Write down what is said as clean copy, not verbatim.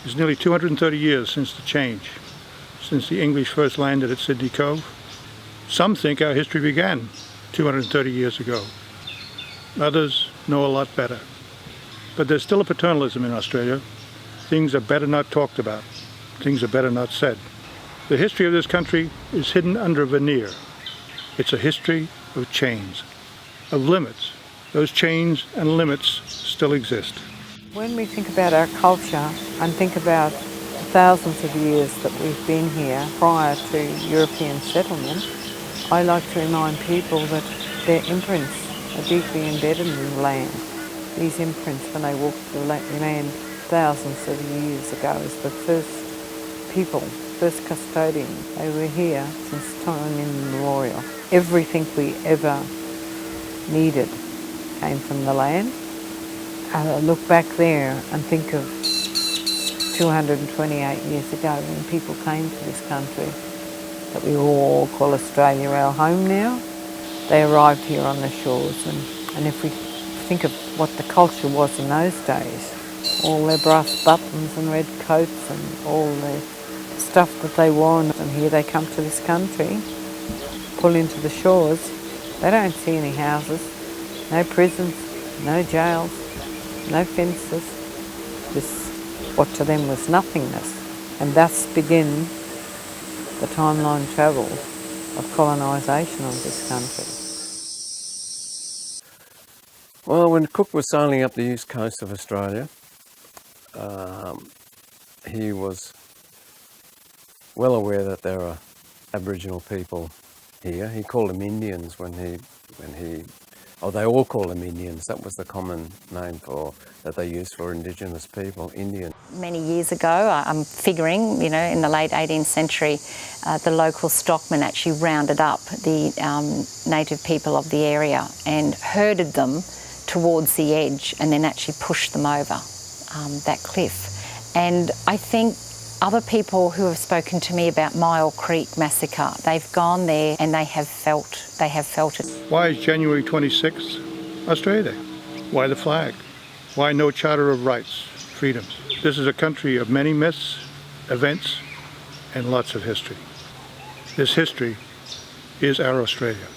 It's nearly 230 years since the change, since the English first landed at Sydney Cove. Some think our history began 230 years ago. Others know a lot better. But there's still a paternalism in Australia. Things are better not talked about. Things are better not said. The history of this country is hidden under a veneer. It's a history of chains, of limits. Those chains and limits still exist. When we think about our culture and think about thousands of years that we've been here prior to European settlement, I like to remind people that their imprints are deeply embedded in the land. These imprints, when they walked the land thousands of years ago, as the first people, first custodians, they were here since time immemorial. Everything we ever needed came from the land. Look back there and think of 228 years ago when people came to this country that we all call Australia our home now. They arrived here on the shores, and if we think of what the culture was in those days, all their brass buttons and red coats and all the stuff that they wore, and here they come to this country, pull into the shores, they don't see any houses, no prisons, no jails, no fences. This, what to them was nothingness. And thus begin the timeline travel of colonisation of this country. Well, when Cook was sailing up the east coast of Australia, he was well aware that there are Aboriginal people here. He called them Indians they all call them Indians. That was the common name that they used for Indigenous people, Indian. Many years ago, I'm figuring, in the late 18th century, the local stockmen actually rounded up the native people of the area and herded them towards the edge and then actually pushed them over that cliff. And I think other people who have spoken to me about Myall Creek massacre, they've gone there and they have felt it. Why is January 26th Australia Day? Why the flag? Why no Charter of Rights, freedoms? This is a country of many myths, events, and lots of history. This history is our Australia.